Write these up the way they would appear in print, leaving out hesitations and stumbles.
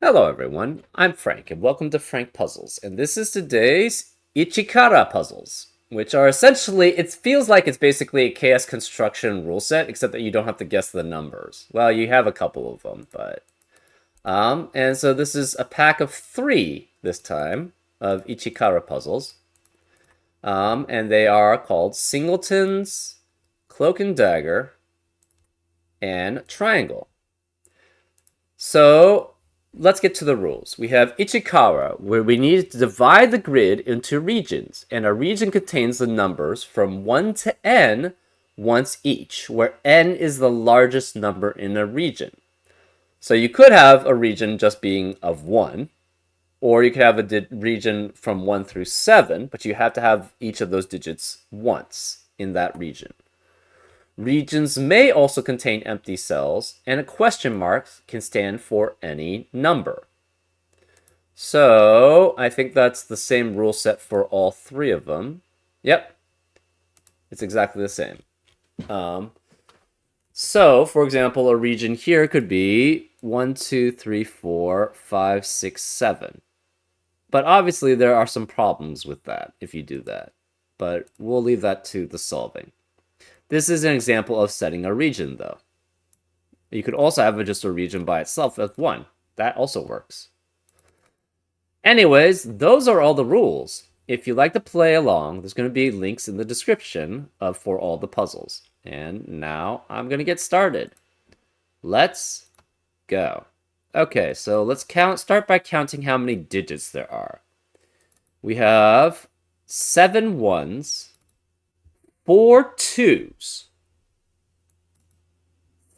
Hello everyone, I'm Frank and welcome to Frank Puzzles, and this is today's Ichikara puzzles, which are essentially, it feels like it's basically a chaos construction rule set, except that you don't have to guess the numbers. Well, you have a couple of them, but... and so this is a pack of 3 this time of Ichikara puzzles, and they are called Singletons, Cloak and Dagger, and Triangle. So let's get to the rules. We have Ichikara, where we need to divide the grid into regions, and a region contains the numbers from 1 to n once each, where n is the largest number in a region. So you could have a region just being of 1, or you could have a region from 1 through 7, but you have to have each of those digits once in that region. Regions may also contain empty cells, and a question mark can stand for any number. So, I think that's the same rule set for all 3 of them. Yep, it's exactly the same. So, for example, a region here could be 1, 2, 3, 4, 5, 6, 7. But obviously there are some problems with that if you do that. But we'll leave that to the solving. This is an example of setting a region, though. You could also have just a region by itself with 1. That also works. Anyways, those are all the rules. If you like to play along, there's going to be links in the description for all the puzzles. And now I'm going to get started. Let's go. Okay, so let's start by counting how many digits there are. We have 7 ones, 4 twos,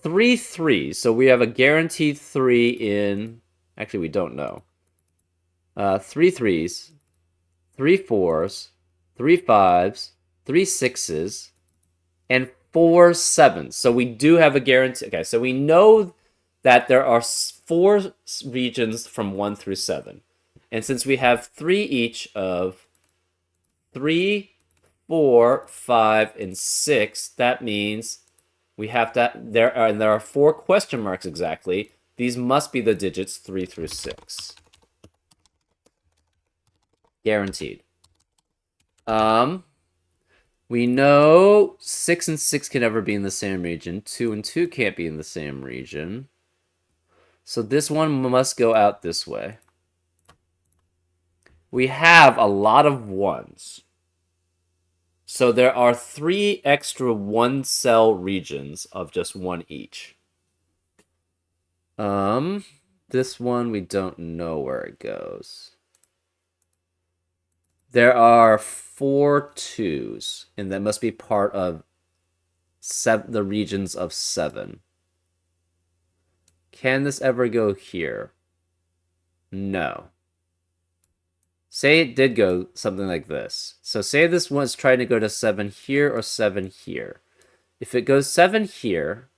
3 threes. So we have a guaranteed 3 in... Actually, we don't know. 3 threes, 3 fours, 3 fives, 3 sixes, and 4 sevens. So we do have a guarantee. Okay, so we know that there are 4 regions from 1 through 7. And since we have 3 each of 3, 4, 5, and 6, that means we have to... There are 4 question marks exactly. These must be the digits 3 through 6. Guaranteed. We know 6 and 6 can never be in the same region. 2 and 2 can't be in the same region. So this one must go out this way. We have a lot of 1s. So there are 3 extra 1-cell regions of just 1 each. This one we don't know where it goes. There are 4 twos, and that must be part of the regions of 7. Can this ever go here? No. Say it did go something like this. So say this one's trying to go to 7 here or 7 here. If it goes 7 here,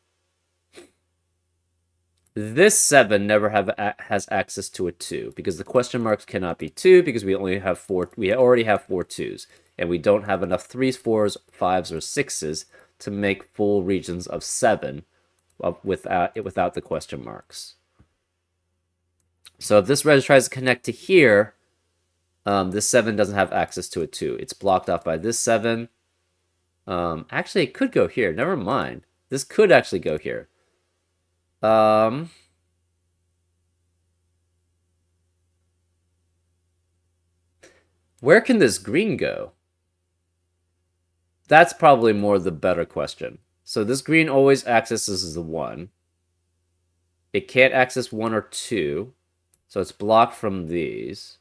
this 7 never has access to a 2 because the question marks cannot be 2 because we only have 4. We already have 4 twos, and we don't have enough 3s, 4s, 5s, or 6s to make full regions of 7 without the question marks. So if this red tries to connect to here, this 7 doesn't have access to a 2. It's blocked off by this 7. Actually, it could go here. Never mind. This could actually go here. Where can this green go? That's probably more the better question. So this green always accesses the 1. It can't access 1 or 2, so it's blocked from these.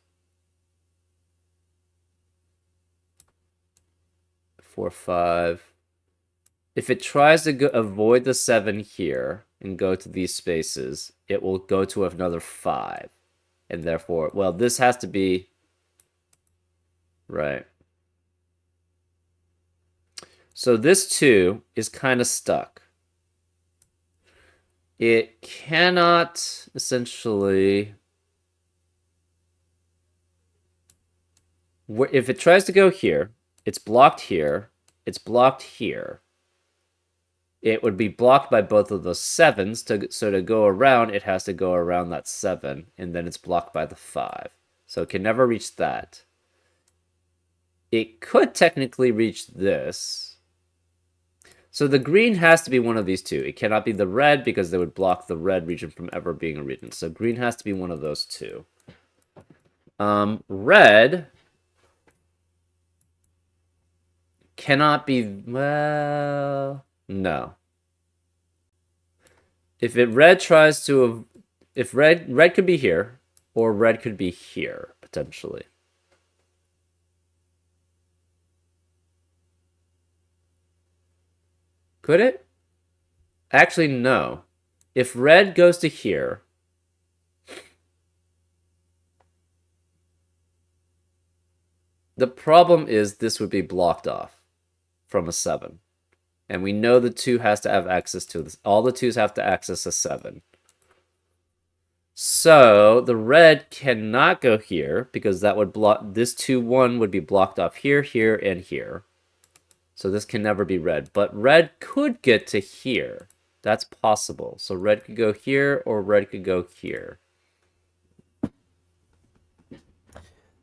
4, 5. If it tries to avoid the 7 here and go to these spaces, it will go to another 5. And therefore, well, this has to be... Right. So this 2 is kind of stuck. It cannot essentially... If it tries to go here, it's blocked here, it's blocked here. it would be blocked by both of those 7s. So to go around, it has to go around that 7, and then it's blocked by the 5. So it can never reach that. It could technically reach this. So the green has to be one of these two. It cannot be the red because they would block the red region from ever being a region. So green has to be one of those two. Red cannot be, well, no. If red tries to, if red could be here, or red could be here, potentially. Could it? Actually, no. If red goes to here, the problem is this would be blocked off from a 7. And we know the 2 has to have access to this. All the 2s have to access a 7. So the red cannot go here because that would block this 2-1 would be blocked off here, here, and here. So this can never be red. But red could get to here. That's possible. So red could go here or red could go here.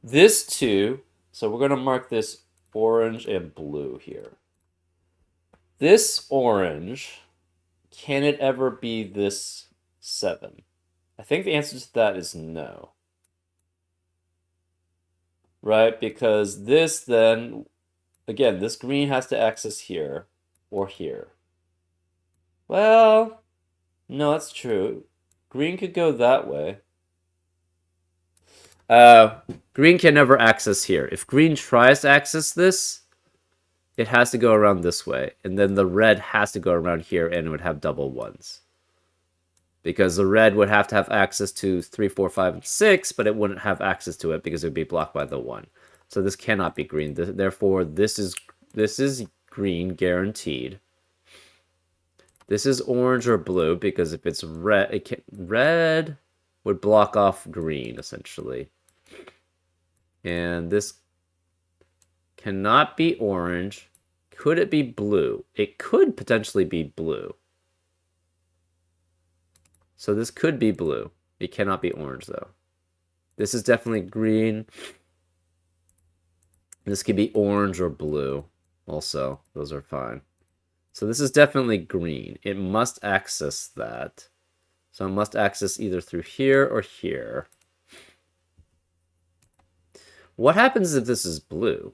This 2, so we're going to mark this orange and blue here. This orange, can it ever be this 7? I think the answer to that is no. Right? Because this then, again, this green has to access here or here. Well, no, that's true. Green could go that way. Green can never access here. If green tries to access this, it has to go around this way. And then the red has to go around here and it would have double 1s. Because the red would have to have access to 3, 4, 5, and 6, but it wouldn't have access to it because it would be blocked by the 1. So this cannot be green. Therefore, this is green, guaranteed. This is orange or blue because if it's red, red would block off green, essentially. And this cannot be orange. Could it be blue? It could potentially be blue. So this could be blue. It cannot be orange, though. This is definitely green. This could be orange or blue. Also, those are fine. So this is definitely green. It must access that. So it must access either through here or here. What happens if this is blue?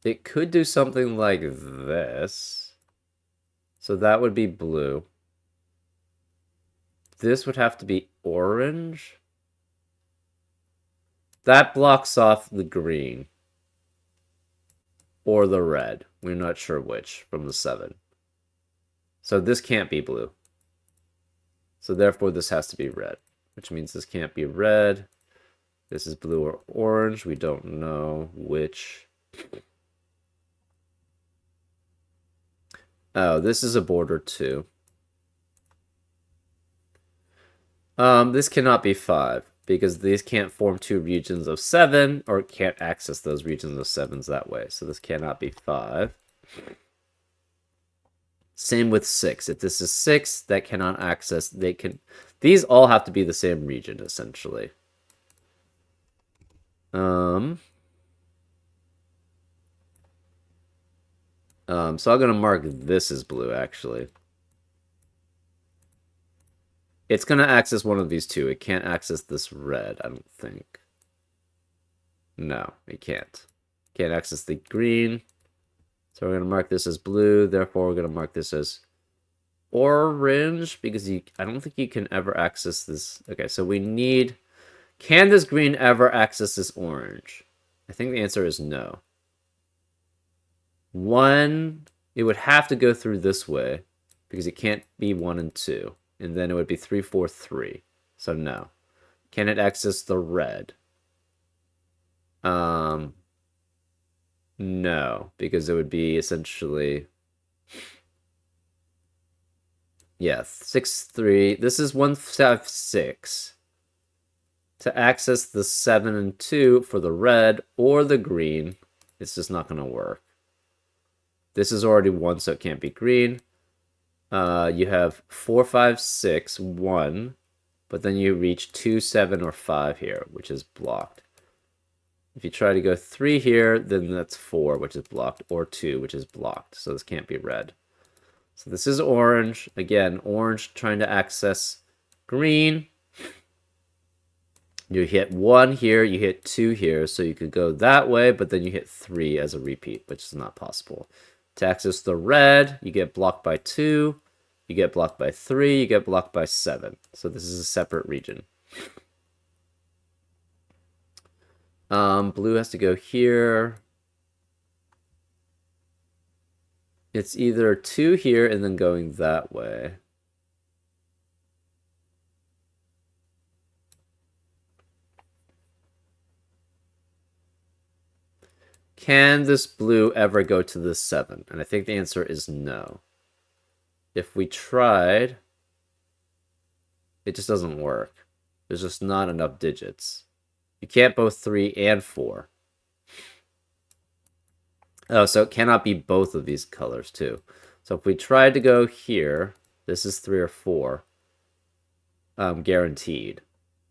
It could do something like this. So that would be blue. This would have to be orange. That blocks off the green. Or the red. We're not sure which from the 7. So this can't be blue. So therefore this has to be red. Which means this can't be red. This is blue or orange. We don't know which. Oh, this is a border too. This cannot be 5 because these can't form 2 regions of 7 or can't access those regions of 7s that way. So this cannot be 5. Same with 6. If this is 6, that cannot access. These all have to be the same region essentially. So I'm gonna mark this as blue actually. It's going to access one of these two. It can't access this red, I don't think. No, it can't. Can't access the green. So we're going to mark this as blue. Therefore, we're going to mark this as orange because I don't think you can ever access this. Okay, so we need... Can this green ever access this orange? I think the answer is no. 1, it would have to go through this way because it can't be 1 and 2. And then it would be 3, 4, 3. So no. Can it access the red? No, because it would be essentially... Yeah, 6, 3. This is 1, 5, 6. To access the 7 and 2 for the red or the green, it's just not going to work. This is already 1, so it can't be green. You have 4, 5, 6, 1, but then you reach 2, 7, or 5 here, which is blocked. If you try to go 3 here, then that's 4, which is blocked, or 2, which is blocked. So this can't be red. So this is orange. Again, orange trying to access green. You hit 1 here, you hit 2 here, so you could go that way, but then you hit 3 as a repeat, which is not possible. To access the red, you get blocked by 2, you get blocked by 3, you get blocked by 7. So this is a separate region. Blue has to go here. It's either 2 here and then going that way. Can this blue ever go to the 7? And I think the answer is no. If we tried, it just doesn't work. There's just not enough digits. You can't both 3 and 4. Oh, so it cannot be both of these colors too. So if we tried to go here, this is 3 or 4, guaranteed.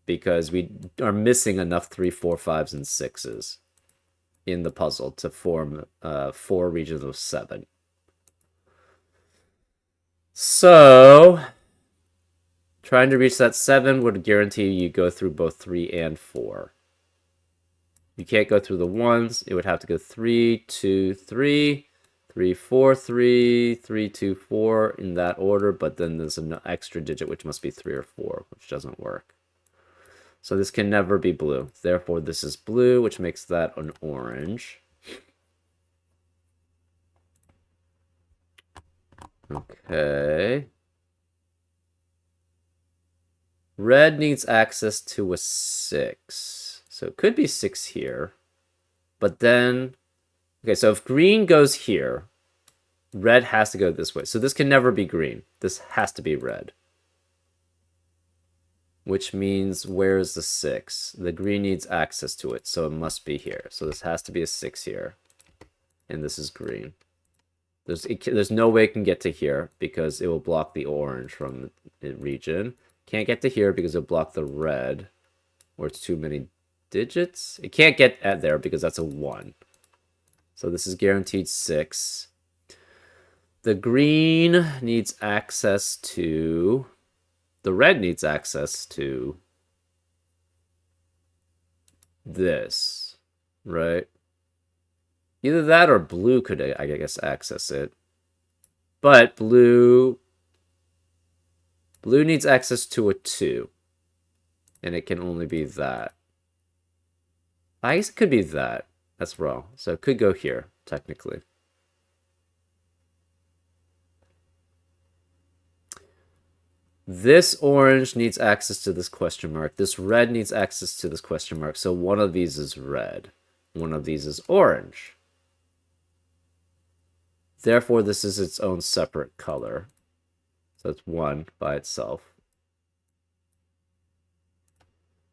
Because we are missing enough 3, 4, 5s, and 6s in the puzzle to form 4 regions of 7. So, trying to reach that 7 would guarantee you go through both 3 and 4. You can't go through the 1s. It would have to go 3, 2, 3, 3, 4, 3, 3, 2, 4 in that order, but then there's an extra digit which must be 3 or 4, which doesn't work. So this can never be blue. Therefore, this is blue, which makes that an orange. Okay. Red needs access to a 6. So it could be 6 here. But then... Okay, so if green goes here, red has to go this way. So this can never be green. This has to be red. Which means, where's the 6? The green needs access to it, so it must be here. So this has to be a 6 here. And this is green. There's no way it can get to here, because it will block the orange from the region. Can't get to here because it'll block the red, or it's too many digits. It can't get at there because that's a 1. So this is guaranteed 6. The green needs access to... The red needs access to this, right? Either that or blue could, I guess, access it. But blue needs access to a 2. And it can only be that. I guess it could be that. That's wrong. So it could go here, technically. This orange needs access to this question mark. This red needs access to this question mark. So one of these is red. One of these is orange. Therefore, this is its own separate color. So it's 1 by itself.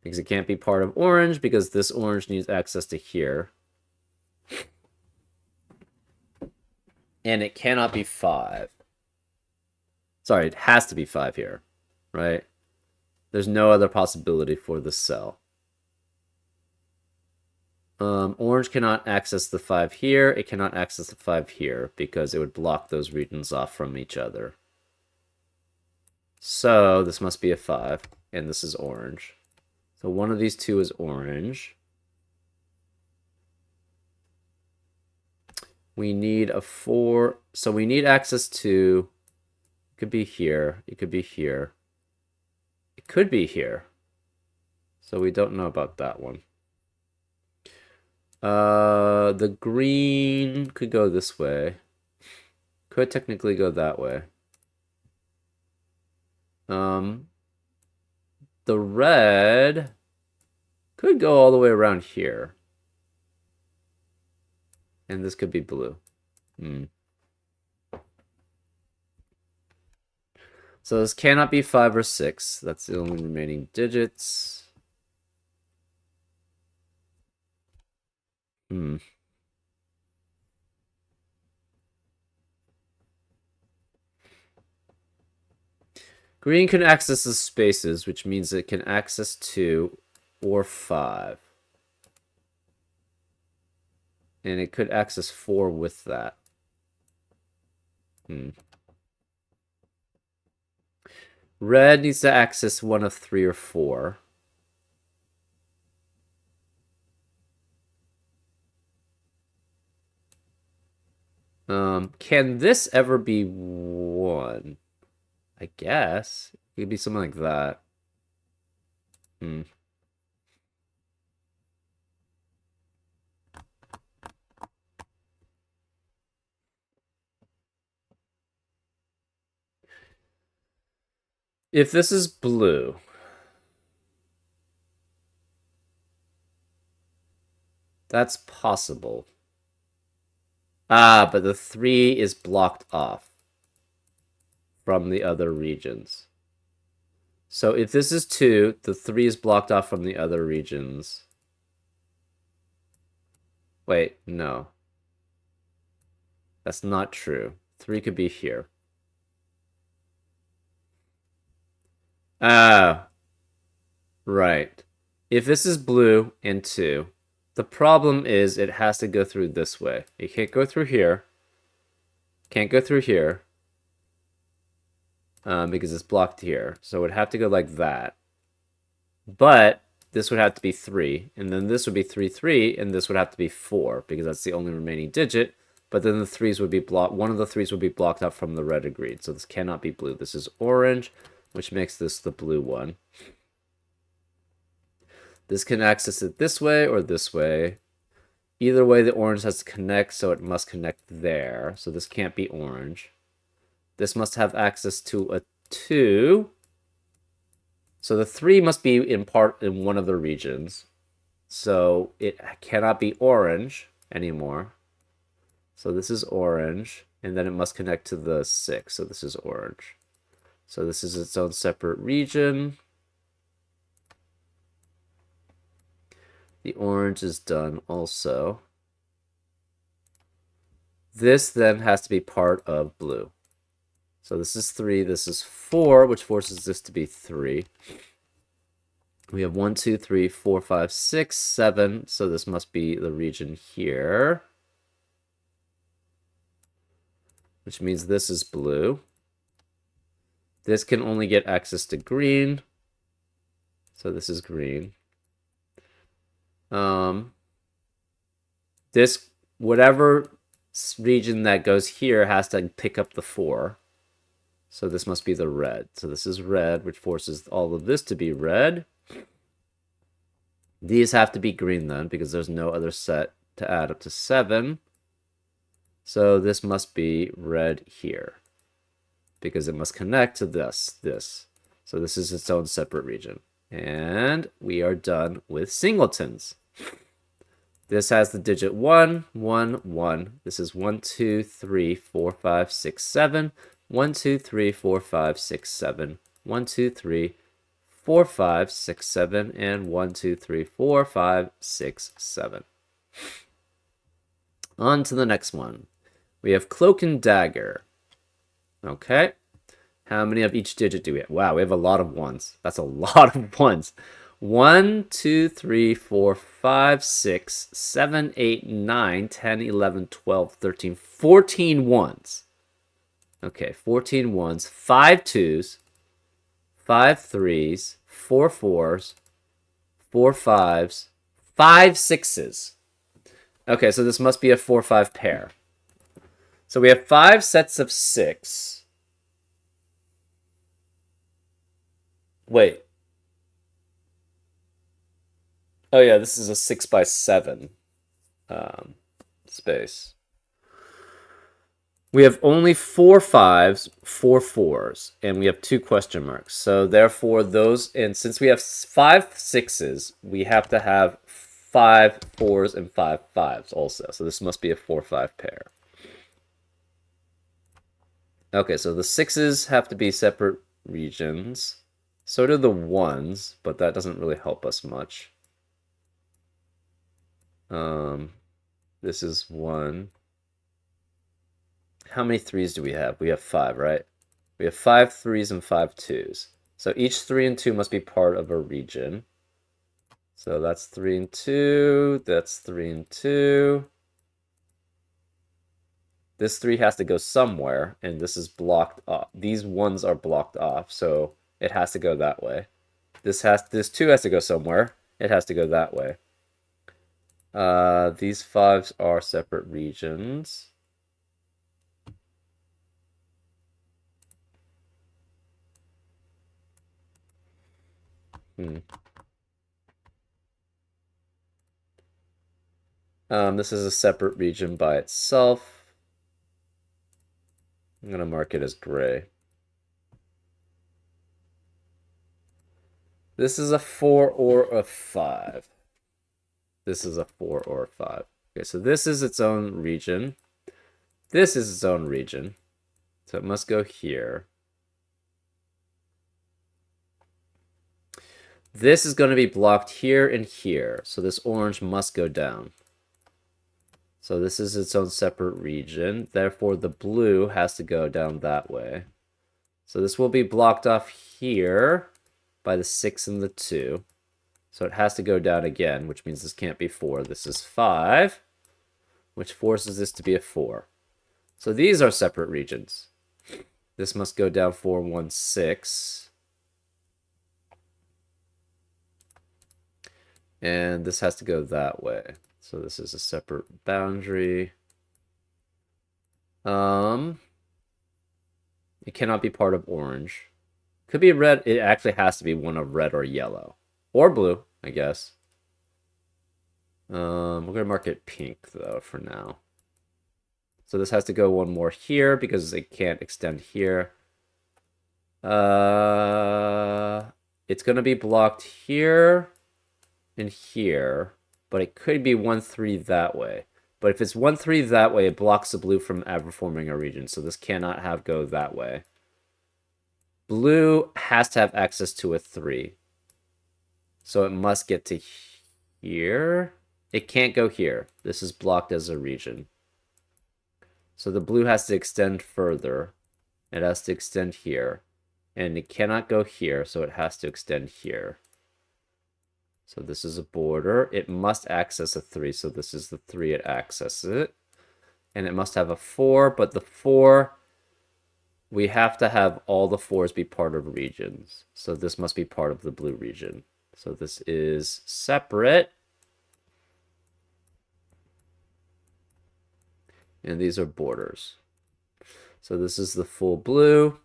Because it can't be part of orange, because this orange needs access to here. And it cannot be 5. Sorry, it has to be 5 here, right? There's no other possibility for this cell. Orange cannot access the 5 here. It cannot access the 5 here because it would block those regions off from each other. So this must be a 5, and this is orange. So one of these two is orange. We need a 4. So we need access to... It could be here. It could be here. It could be here. So we don't know about that one. The green could go this way. Could technically go that way. The red could go all the way around here. And this could be blue. So this cannot be 5 or 6. That's the only remaining digits. Hmm. Green can access the spaces, which means it can access 2 or 5. And it could access 4 with that. Red needs to access one of 3 or 4. Can this ever be 1? I guess. It could be something like that. Hmm. If this is blue, that's possible. Ah, but the 3 is blocked off from the other regions. So if this is 2, the 3 is blocked off from the other regions. Wait, no. That's not true. 3 could be here. Ah, right. If this is blue and 2, the problem is it has to go through this way. It can't go through here. Can't go through here. Because it's blocked here. So it would have to go like that. But this would have to be 3. And then this would be 3, 3. And this would have to be 4. Because that's the only remaining digit. But then the 3s would be blocked. One of the 3s would be blocked out from the red and green. So this cannot be blue. This is orange, which makes this the blue one. This can access it this way or this way. Either way, the orange has to connect, so it must connect there. So this can't be orange. This must have access to a 2. So the 3 must be in one of the regions. So it cannot be orange anymore. So this is orange, and then it must connect to the 6. So this is orange. So this is its own separate region. The orange is done also. This then has to be part of blue. So this is 3, this is 4, which forces this to be 3. We have 1, 2, 3, 4, 5, 6, 7. So this must be the region here. Which means this is blue. This can only get access to green. So this is green. This, whatever region that goes here has to pick up the 4. So this must be the red. So this is red, which forces all of this to be red. These have to be green then, because there's no other set to add up to 7. So this must be red here, because it must connect to this. So this is its own separate region. And we are done with singletons. This has the digit 1, 1, 1. This is 1, 2, 3, 4, 5, 6, 7. 1, 2, 3, 4, 5, 6, 7. 1, 2, 3, 4, 5, 6, 7. And 1, 2, 3, 4, 5, 6, 7. On to the next one. We have cloak and dagger. Okay. How many of each digit do we have? Wow, we have a lot of ones. That's a lot of ones. 1, 2, 3, 4, 5, 6, 7, 8, 9, 10, 11, 12, 13, 14 ones. Okay, 14 ones, 5 2s, 5 3s, 4 4s, 4 5s, 5 6s. Okay, so this must be a 4-5 pair. So we have 5 sets of 6. Wait. Oh yeah, this is a 6x7 space. We have only 4 5s, 4 4s, and we have 2 question marks. So therefore those, and since we have 5 6s, we have to have 5 4s and 5 5s also. So this must be a 4-5 pair. Okay, so the 6s have to be separate regions. So do the ones, but that doesn't really help us much. This is 1. How many 3s do we have? We have 5, right? We have 5 3s and 5 2s. So each 3 and 2 must be part of a region. So that's 3 and 2. That's 3 and 2. This 3 has to go somewhere, and this is blocked off. These ones are blocked off, so it has to go that way. This 2 has to go somewhere. It has to go that way. These 5s are separate regions. This is a separate region by itself. I'm going to mark it as gray. This is a 4 or a 5. This is a 4 or a 5. Okay, so this is its own region. This is its own region. So it must go here. This is going to be blocked here and here. So this orange must go down. So this is its own separate region. Therefore, the blue has to go down that way. So this will be blocked off here by the 6 and the 2. So it has to go down again, which means this can't be 4. This is 5, which forces this to be a 4. So these are separate regions. This must go down 4, 1, 6. And this has to go that way. So this is a separate boundary. It cannot be part of orange. Could be red. It actually has to be one of red or yellow. Or blue, I guess. We're going to mark it pink, though, for now. So this has to go one more here because it can't extend here. It's going to be blocked here and here, but it could be 1, 3 that way. But if it's 1, 3 that way, it blocks the blue from ever forming a region, so this cannot go that way. Blue has to have access to a 3. So it must get to here. It can't go here. This is blocked as a region. So the blue has to extend further. It has to extend here. And it cannot go here, so it has to extend here. So this is a border. It must access a 3, so this is the 3 it accesses it. And it must have a 4, but the 4, we have to have all the 4s be part of regions. So this must be part of the blue region. So this is separate. And these are borders. So this is the full blue.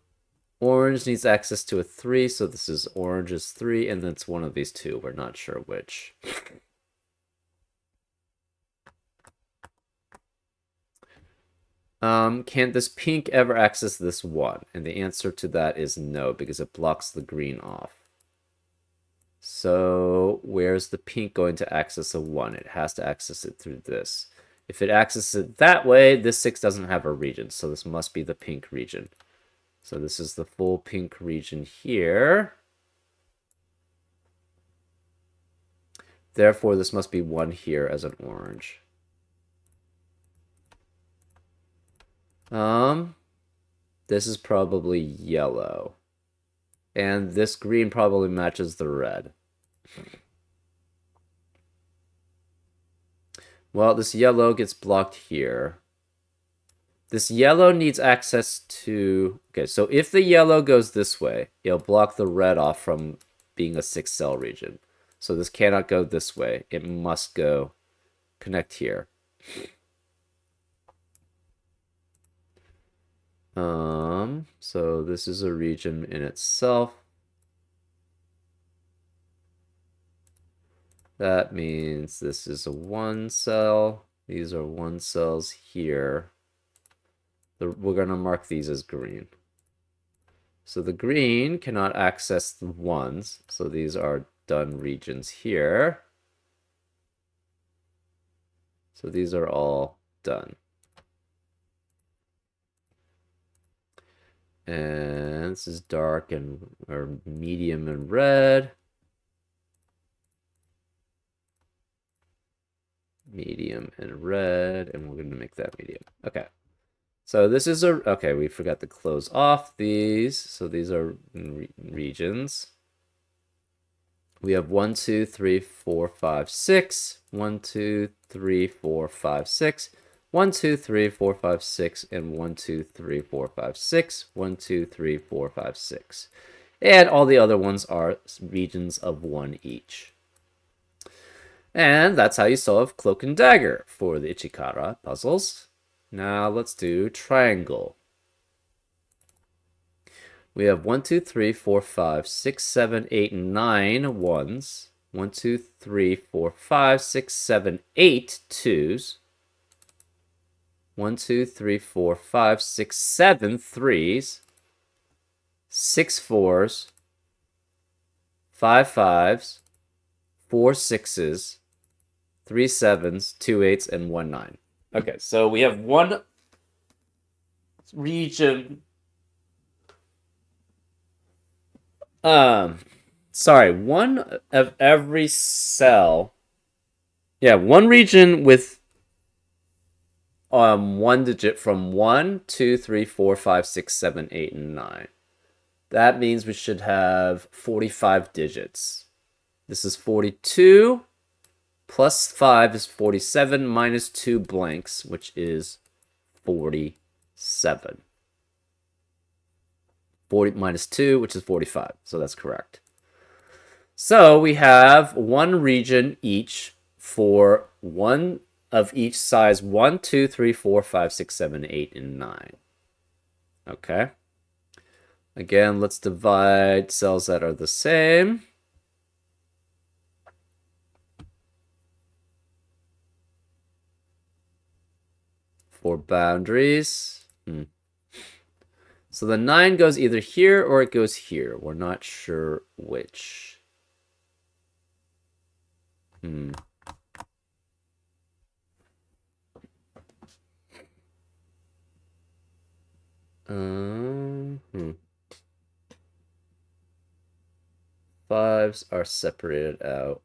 Orange needs access to a 3, so this is orange is 3, and then it's one of these two. We're not sure which. Can this pink ever access this 1? And the answer to that is no, because it blocks the green off. So where's the pink going to access a 1? It has to access it through this. If it accesses it that way, this 6 doesn't have a region, so this must be the pink region. So this is the full pink region here. Therefore, this must be 1 here as an orange. This is probably yellow. And this green probably matches the red. Well, this yellow gets blocked here. This yellow needs access to... Okay, so if the yellow goes this way, it'll block the red off from being a 6-cell region. So this cannot go this way. It must go connect here. So this is a region in itself. That means this is a 1 cell. These are 1 cells here. We're going to mark these as green. So the green cannot access the 1s. So these are done regions here. So these are all done. And this is dark and or medium and red. Medium and red, and we're going to make that medium. Okay. So this is okay, we forgot to close off these. So these are regions. We have 1, 2, 3, 4, 5, 6. 1, 2, 3, 4, 5, 6. 1, 2, 3, 4, 5, 6, and 1, 2, 3, 4, 5, 6. 1, 2, 3, 4, 5, 6. And all the other ones are regions of 1 each. And that's how you solve Cloak and Dagger for the Ichikara puzzles. Now let's do triangle. We have 1, 2, 3, 4, 5, 6, 7, 8, 9 ones. 1, 2, 3, 4, 5, 6, 7, 8 twos. 1, 2, 3, 4, 5, 6, 7 threes. 6 fours. 5 fives. 4 sixes. 3 sevens, 2 eights, and 1 9. Okay, so we have one region. Sorry, one of every cell. Yeah, one region with one digit from 1, 2, 3, 4, 5, 6, 7, 8, and 9. That means we should have 45 digits. This is 42. Plus 5 is 47 minus 2 blanks, which is 47. 40 minus 2, which is 45. So that's correct. So we have one region each for one of each size 1, 2, 3, 4, 5, 6, 7, 8, and 9. Okay. Again, let's divide cells that are the same. For boundaries. So the 9 goes either here or it goes here. We're not sure which. Fives are separated out.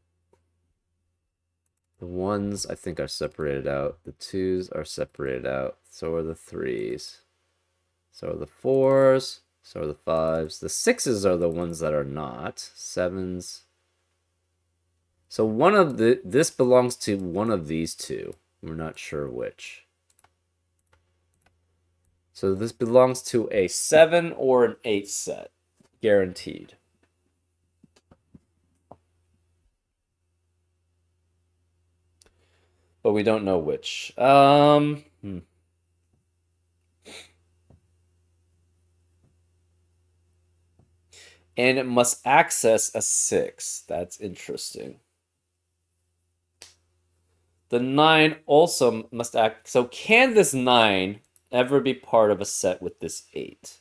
The 1s, I think, are separated out. The 2s are separated out. So are the 3s. So are the 4s. So are the 5s. The 6s are the ones that are not. 7s. So one of this belongs to one of these two. We're not sure which. So this belongs to a 7 or an 8 set. Guaranteed. But we don't know which. And it must access a 6. That's interesting. The 9 also must act. So can this 9 ever be part of a set with this 8?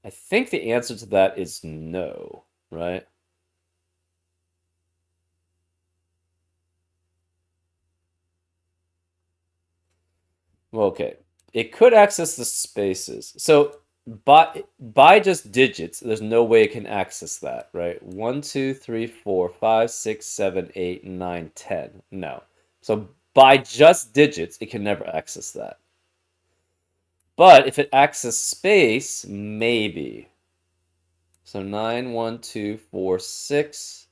I think the answer to that is no, right? Well, okay. It could access the spaces. So by just digits, there's no way it can access that, right? 1, 2, 3, 4, 5, 6, 7, 8, 9, 10. No. So by just digits, it can never access that. But if it accesses space, maybe. So 9, 1, 2, 4, 6,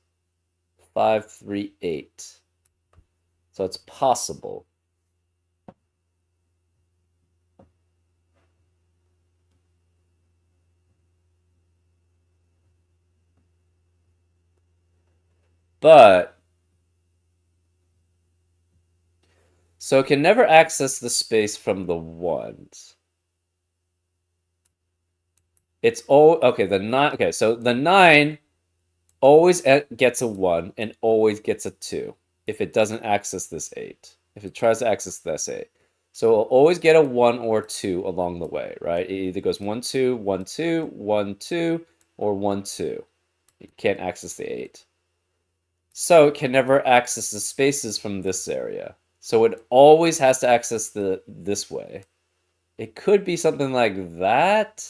5, 3, 8. So it's possible. But so it can never access the space from the 1s. It's all okay. The 9. Okay, so the 9 always gets a 1 and always gets a 2 if it doesn't access this 8. If it tries to access this 8. So it'll always get a 1 or 2 along the way, right? It either goes 1, 2, 1, 2, 1, 2, or 1, 2. It can't access the 8. So it can never access the spaces from this area. So it always has to access this way. It could be something like that.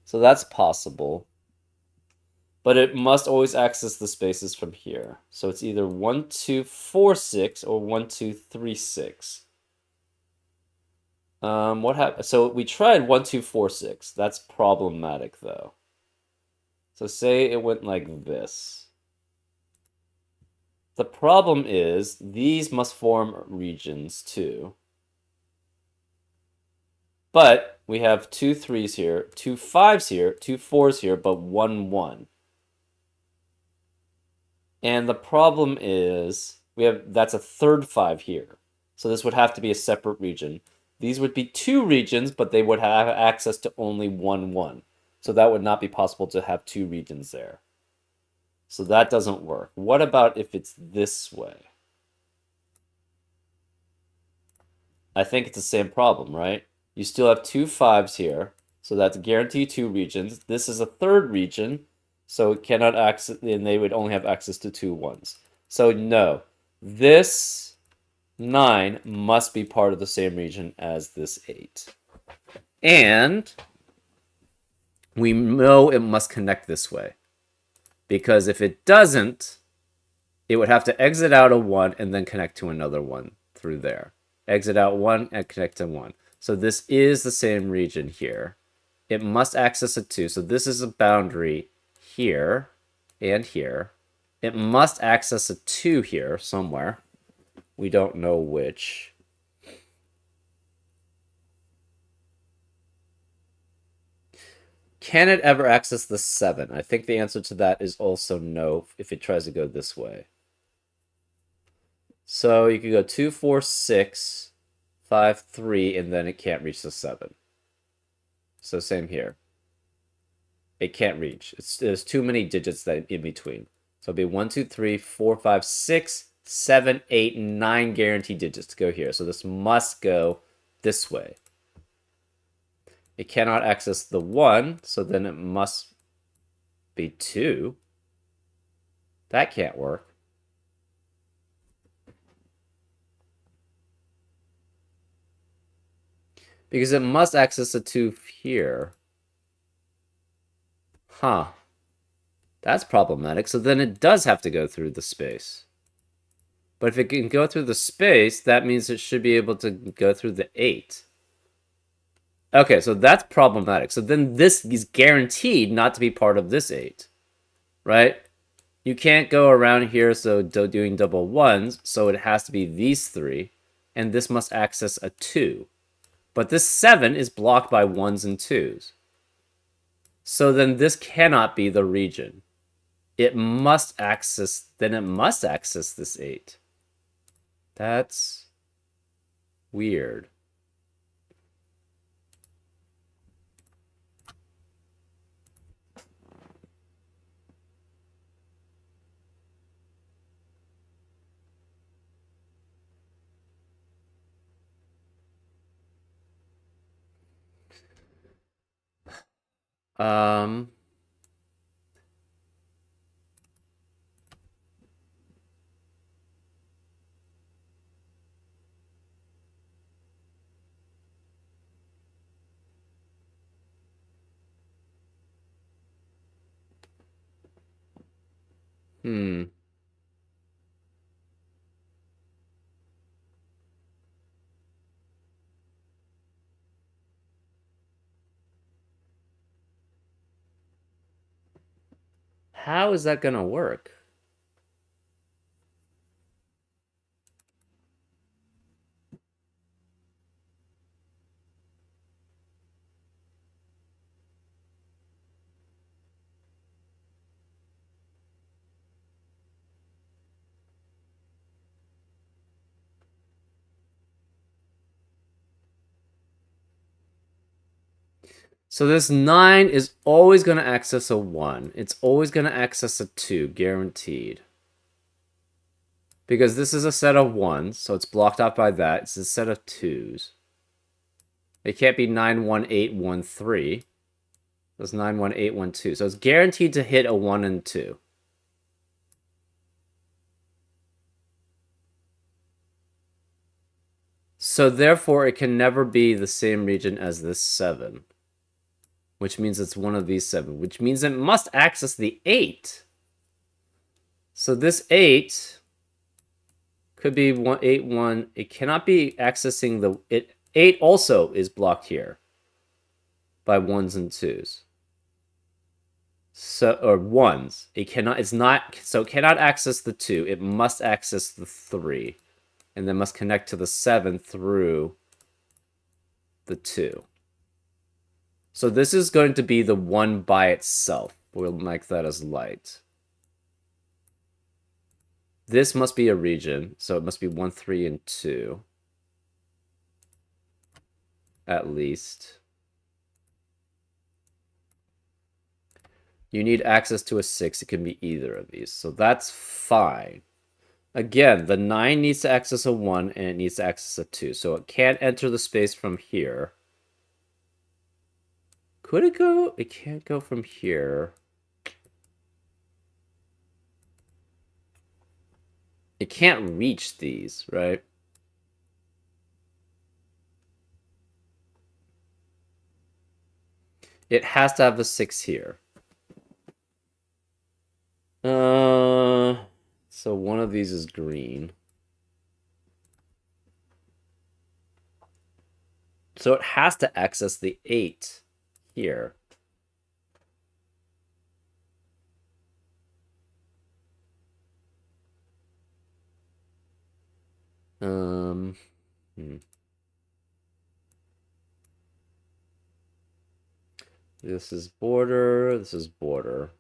So that's possible. But it must always access the spaces from here. So it's either 1, 2, 4, 6 or 1, 2, 3, 6. What happened? So we tried 1, 2, 4, 6. That's problematic though. So say it went like this. The problem is these must form regions too. But we have 2 3s here, 2 5s here, 2 4s here, but 1 1. And the problem is that's a third 5 here. So this would have to be a separate region. These would be 2 regions, but they would have access to only 1 1. So that would not be possible to have 2 regions there. So that doesn't work. What about if it's this way? I think it's the same problem, right? You still have 2 5s here, so that's guaranteed 2 regions. This is a third region, so it cannot access, and they would only have access to 2 1s. So no, this 9 must be part of the same region as this 8. And we know it must connect this way. Because if it doesn't, it would have to exit out a 1 and then connect to another 1 through there. Exit out 1 and connect to 1. So this is the same region here. It must access a 2. So this is a boundary here and here. It must access a 2 here somewhere. We don't know which. Can it ever access the 7? I think the answer to that is also no if it tries to go this way. So you could go 2, 4, 6, 5, 3, and then it can't reach the 7. So same here. It can't reach. There's too many digits that in between. So it'll be 1, 2, 3, 4, 5, 6, 7, 8, 9 guaranteed digits to go here. So this must go this way. It cannot access the 1, so then it must be 2. That can't work. Because it must access a 2 here. Huh. That's problematic. So then it does have to go through the space. But if it can go through the space, that means it should be able to go through the 8. Okay, so that's problematic. So then this is guaranteed not to be part of this 8. Right? You can't go around here so doing double 1s, so it has to be these 3. And this must access a 2. But this 7 is blocked by 1s and 2s. So then this cannot be the region. It must access this 8. That's weird. Um, hmm. How is that going to work? So this 9 is always going to access a 1. It's always going to access a 2, guaranteed. Because this is a set of 1s, so it's blocked out by that. It's a set of 2s. It can't be 9, 1, 8, 1, 3. That's 9, 1, 8, 1, 2. So it's guaranteed to hit a 1 and 2. So therefore, it can never be the same region as this 7. Which means it's one of these 7. Which means it must access the 8. So this 8 could be 1, 8, 1. It cannot be accessing the... 8 also is blocked here by 1s and 2s. So, or 1s. It cannot... It's not... So it cannot access the 2. It must access the 3. And then must connect to the 7 through the 2. So this is going to be the 1 by itself. We'll make that as light. This must be a region, so it must be 1, 3, and 2. At least. You need access to a 6. It can be either of these. So that's fine. Again, the 9 needs to access a 1, and it needs to access a 2. So it can't enter the space from here. Could it go? It can't go from here. It can't reach these, right? It has to have a 6 here. So one of these is green. So it has to access the 8 here. This is border, this is border.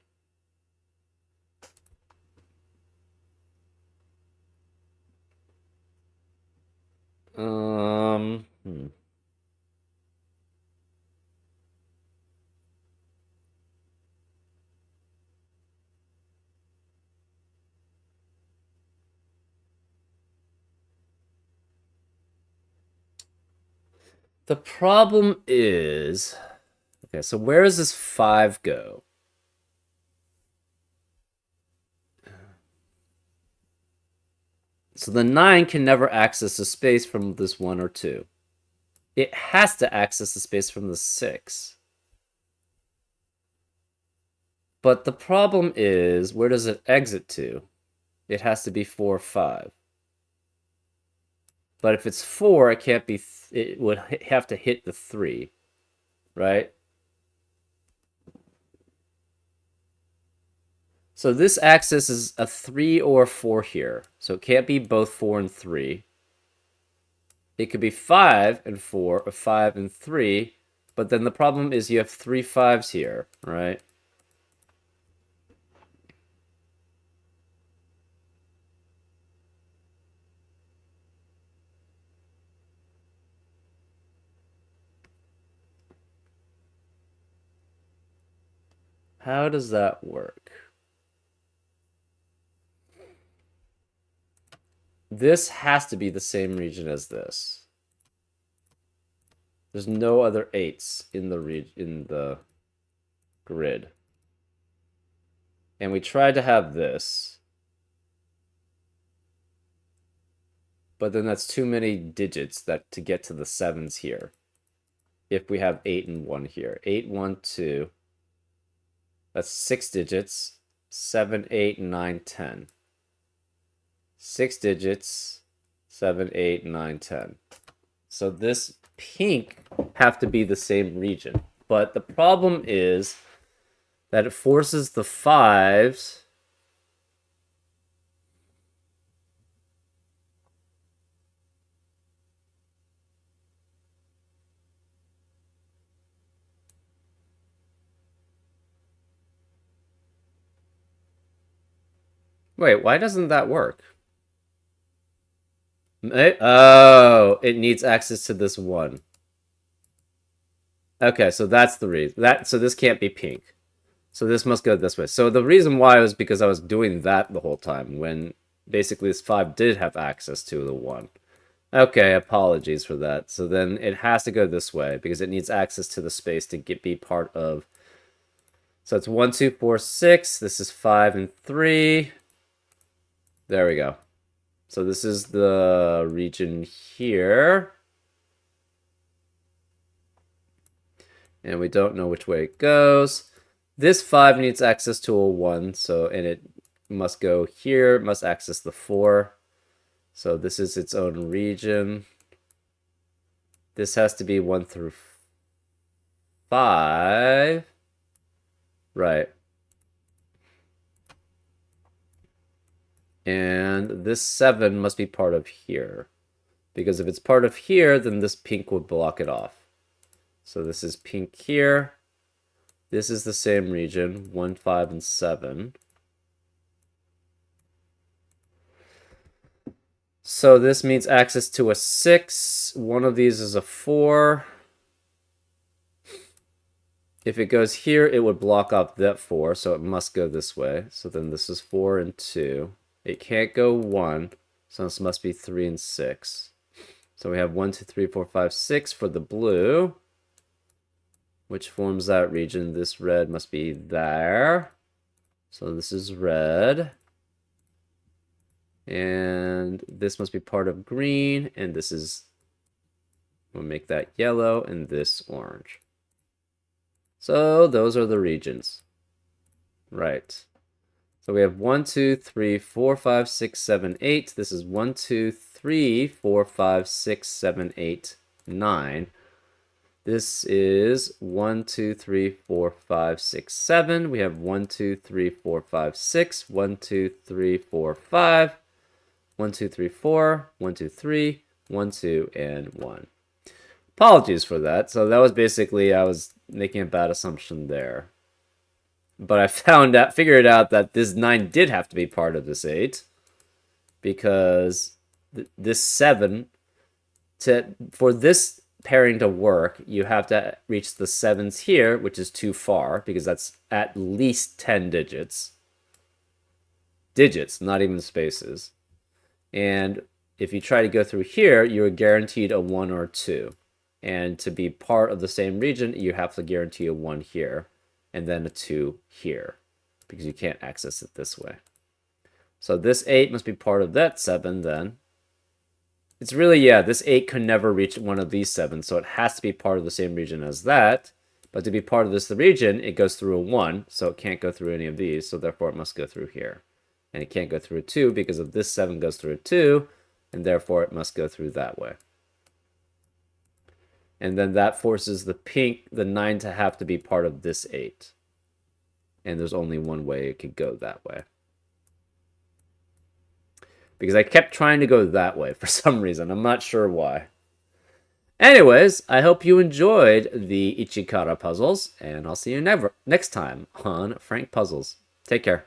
The problem is... Okay, so where does this 5 go? So the 9 can never access the space from this 1 or 2. It has to access the space from the 6. But the problem is, where does it exit to? It has to be 4 or 5. But if it's 4, it can't be... It would have to hit the 3, right? So this axis is a 3 or a 4 here. So it can't be both 4 and 3. It could be 5 and 4 or 5 and 3. But then the problem is you have 3 5s here, right? How does that work? This has to be the same region as this. There's no other 8s in the grid. And we tried to have this. But then that's too many digits to get to the 7s here. If we have 8 and 1 here. 8, 1, 2. That's 6 digits. 7, 8, 9, 10. 6 digits. 7, 8, 9, 10. So this pink have to be the same region. But the problem is that it forces the 5s. Wait, why doesn't that work? Oh, it needs access to this 1. Okay, so that's the reason. So this can't be pink. So this must go this way. So the reason why was because I was doing that the whole time when basically this 5 did have access to the 1. Okay, apologies for that. So then it has to go this way because it needs access to the space to be part of. So it's 1, 2, 4, 6. This is 5 and 3. There we go. So this is the region here. And we don't know which way it goes. This 5 needs access to a 1, so and it must go here, must access the 4. So this is its own region. This has to be 1 through 5. Right. And this 7 must be part of here. Because if it's part of here, then this pink would block it off. So this is pink here. This is the same region, 1, 5, and 7. So this means access to a 6. One of these is a 4. If it goes here, it would block up that 4, so it must go this way. So then this is 4 and 2. It can't go 1, so this must be 3 and 6. So we have 1, 2, 3, 4, 5, 6 for the blue, which forms that region. This red must be there. So this is red. And this must be part of green, and this is, we'll make that yellow, and this orange. So those are the regions. Right. So we have 1, 2, 3, 4, 5, 6, 7, 8. This is 1, 2, 3, 4, 5, 6, 7, 8, 9. This is 1, 2, 3, 4, 5, 6, 7. We have 1, 2, 3, 4, 5, 6. 1, 2, 3, 4, 5. 1, 2, 3, 4. 1, 2, 3. 1, 2, and 1. Apologies for that. So that was basically, I was making a bad assumption there. But I figured out that this 9 did have to be part of this 8. Because this 7, for this pairing to work, you have to reach the 7s here, which is too far, because that's at least 10 digits. Digits, not even spaces. And if you try to go through here, you're guaranteed a 1 or 2. And to be part of the same region, you have to guarantee a 1 here, and then a 2 here, because you can't access it this way. So this 8 must be part of that 7 then. It's really, yeah, this 8 could never reach one of these 7, so it has to be part of the same region as that. But to be part of this region, it goes through a 1, so it can't go through any of these, so therefore it must go through here. And it can't go through a 2 because of this 7 goes through a 2, and therefore it must go through that way. And then that forces the pink, the 9, to have to be part of this 8. And there's only one way it could go that way. Because I kept trying to go that way for some reason. I'm not sure why. Anyways, I hope you enjoyed the Ichikara puzzles, and I'll see you next time on Frank Puzzles. Take care.